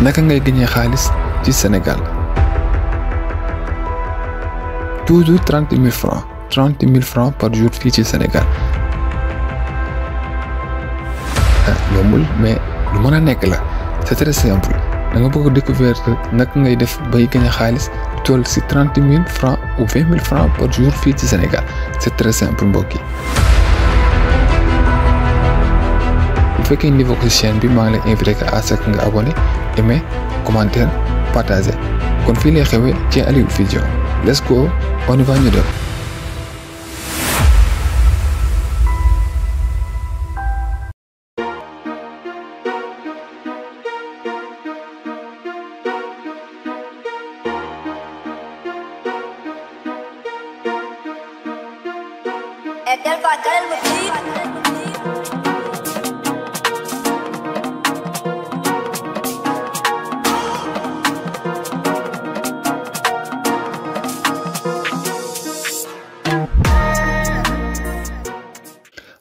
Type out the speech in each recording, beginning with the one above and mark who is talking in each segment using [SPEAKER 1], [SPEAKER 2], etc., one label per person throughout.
[SPEAKER 1] naka ngay gagné xaalis ci Sénégal toujours 30 000 francs 30 000 francs par jour fii ci Sénégal yombul mais lu mën a nekk la c'est très simple da nga bëgg découvrir naka ngay def bay gagné xaalis toll ci 30 000 francs ou 20 000 francs par jour fii ci Sénégal c'est très simple mbokk yi. bu fekkee niveau ci chaîne bi maa ngi lay invité à ce que nga abonné aimer commentaire partager kon fii lay xewee ci Aliou Vision let's go on y va ñu dem.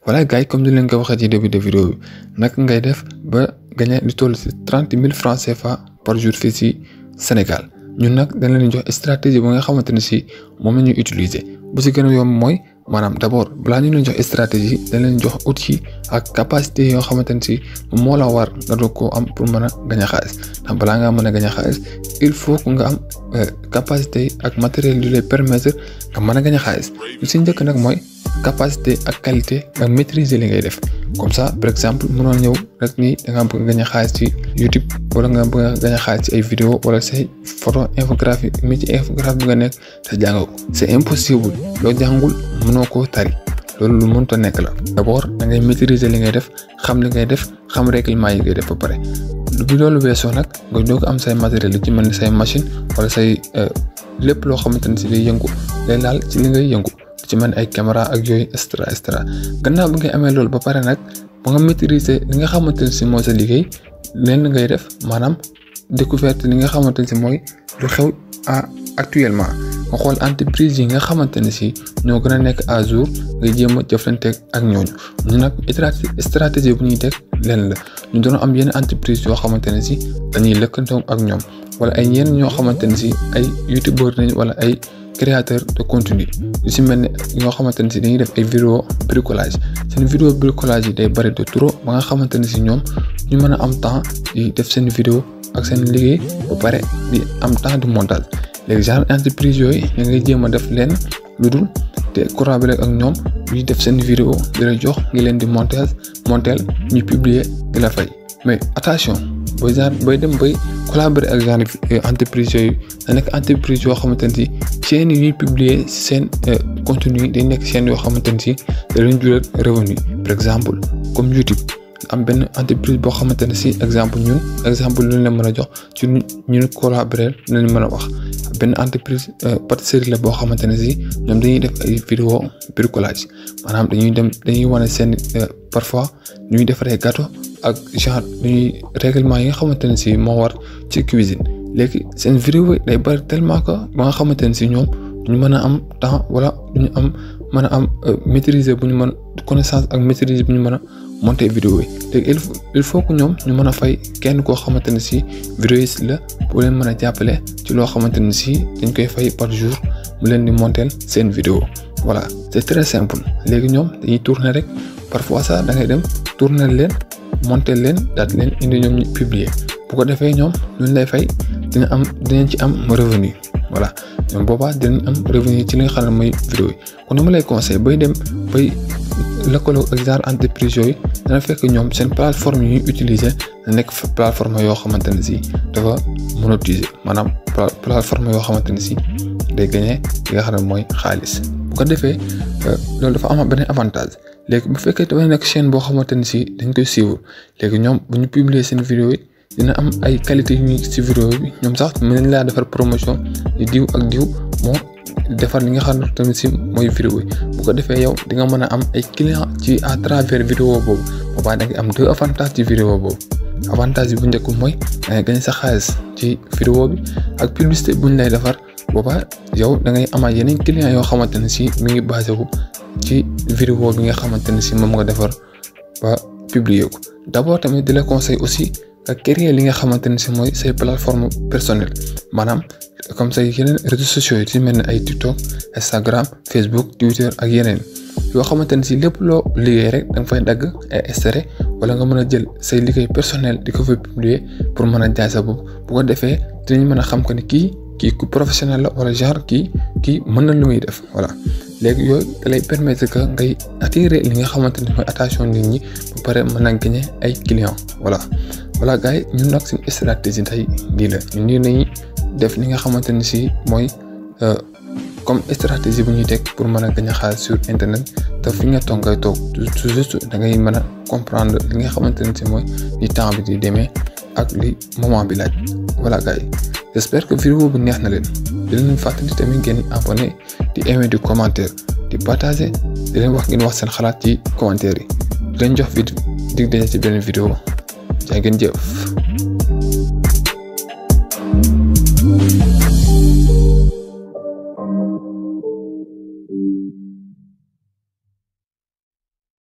[SPEAKER 1] Voilà gars yi comme ni leen ko waxee ci début de vidéo bi naka ngay def ba gagner lu toll ci 30 000 francs CFA par jour fii ci Sénégal ñun nag dañ leen jox stratégie ba nga xamante ne ci moom la ñuy utiliser bu ci gën a yomb mooy maanaam d'abord balaa ñu leen jox stratégie dañ leen jox outils ak capacité yoo xamante ne ci moo la war nga doog koo am pour mën a gagner xaalis ndax balaa ngaa mën a gagner xaalis il faut que nga am capacité ak matériel yu lay permettre nga mën a gagner xaalis lu ci njëkk nag mooy capacité ak qualité nga maîtriser li ngay def comme ça par exemple mënoo ñëw rek ni da nga bëgg a gagner xaalis ci YouTube wala nga bëgg a gagner xaalis ci ay vidéo wala say photo infographie métier infographie bi nga nekk te jàngoo ko c'est impossible loo jàngul mënoo koo tari loolu lu mënut a nekk la d'abord da ngay maîtriser li ngay def xam li ngay def xam règlement yi ngay def ba pare bi loolu weesoo nag nga doog am say matériel lu ci mel ni say machine wala say lépp loo xamante ne si day yëngu day laal ci li ngay yëngu ci mel ay caméra ak yooyu extra gannaaw bi ngay amee loolu ba pare nag ba nga maîtriser li nga xamante ne si mooy sa liggéey leen ngay def maanaam découverte li nga xamante ne si mooy lu xew actuellement nga xool entreprise yi nga xamante ne si ñoo gën a nekk à jour ngay jéem a jëflanteeg ak ñooñu ñu nag stratégie bu ñuy teg leen la ñu doon am yenn entreprise yoo xamante ne si dañuy lëkkandoo ak ñoom wala ay ñenn ñoo xamante ne si ay youtubeur nañ wala ay créateur de contenu yu si mel ne ñoo xamante ne si dañuy def ay vidéo bricolage seen vidéo bricolage yi day bari de trop ba nga xamante ne si ñoom ñu mën a am temps di def seen vidéo ak seen liggéey ba pare di am temps de montage léegi genre entreprise yooyu da ngay jéem a def leen lu dul te collaborer ak ñoom ñuy def seen vidéo di la jox ngi leen di montel ñu publier di la fay mais attention booy dem bay collaborer ak genre entreprise yooyu da nekk entreprise yoo xamante ne si chaîne yi ñuy publier si seen contenu yi day nekk chaîne yoo xamante ne si da leen jural revenu par exemple comme YouTube am benn entreprise boo xamante ne si exemple lu ñu leen mën a jox ci ñu collaborer lañ mën a wax benn entreprise pâtisserie la boo xamante ne si ñoom dañuy def ay vidéo bricolage maanaam dañuy wane seen parfois ñuy defaree gâteau ak genre ñuy règlement yi nga xamante ne si moo war ci cuisine léegi seen vidéo day bari tellement que ba nga xamante ne si ñoom ñu mën a am temps wala duñu mën a am maîtriser bu ñu mën connaissance ak maîtriser bu ñu mën a monter vidéo yi léegi il faut que ñoom ñu mën a fay kenn koo xamante ne si vidéoiste la bu leen mën a jàppale ci loo xamante ne si dañ koy fay par jour mu leen di monter seen vidéo voilà c'est très simple léegi ñoom dañuy tourner rek parfois sax da ngay dem tourner leen monter leen daal leen indi ñoom ñu publier bu ko defee ñoom luñ lay fay dinañ ci am revenu voilà ñoom boobaa dinañ am revenu ci li nga xam ne mooy vidéo yi kon ni ma lay conseil bay dem bay lëkkaloo ak genre entreprise yooyu dana fekk ñoom seen plateforme yi ñuy utiliser da nekk plateforme yoo xamante ne si dafa monétiser maanaam plateforme yoo xamante ne si day gagner li nga xam ne mooy xaalis bu ko defee loolu dafa am beneen avantage léegi bu fekkee dafa nekk chaîne boo xamante ne si dañ koy suivre léegi ñoom bu ñu publier seen vidéo yi dina am ay qualité yu ñuy ci vidéo bi ñoom sax mën nañ laa defar promotion di diw ak diw moo defar li nga xam ne tamit si mooy vidéo yi bu ko defee yow di nga mën a am ay clients ci à travers vidéo boobu boobaa da nga am deux avantages ci vidéo boobu avantage bi bu njëkk mooy da ngay gagner sa xaalis ci vidéo bi ak publicité buñ lay defar boobaa yow da ngay amaat yeneen clients yoo xamante ne si mi ngi basé wu ci vidéo bi nga xamante ne si moom nga defar ba publier ko d'abord tamit di la conseil aussi nga créer li nga xamante ne si mooy say plateforme personnelle maanaam comme say yeneen réseaux sociaux yi ci mel ne ay TikTok Instagram Facebook Twitter ak yeneen yoo xamante ne si lépp loo liggéey rek da nga fay dagg ay extrait wala nga mën a jël say liggéey personnel di ko fa publier pour mën a jaay sa bopp bu ko defee dinañ mën a xam que ni kii ku professionnel la wala genre kii mën na lu muy def voilà. léegi yooyu da lay permettre que ngay attirer li nga xamante ne mooy attention nit ñi ba pare mën a gagner ay clients voilà gars yi ñun nag suñu stratégie tey lii la ñun nii nañu def li nga xamante ne si mooy comme stratégie bu ñuy teg pour mën a gagner xaalis sur internet te fi nga toog ngay toog tout juste da ngay mën a comprendre li nga xamante ne si mooy li temps bi di demee ak li moment bi laaj voilà gars yi j'espère que vidéo bi neex na leen di leen fàttali tamit ngeen abonné di aimer di commentaire di partager di leen wax ngeen wax seen xalaat ci commentaire yi di leen jox dig daje ci beneen vidéo jaa ngeen jëf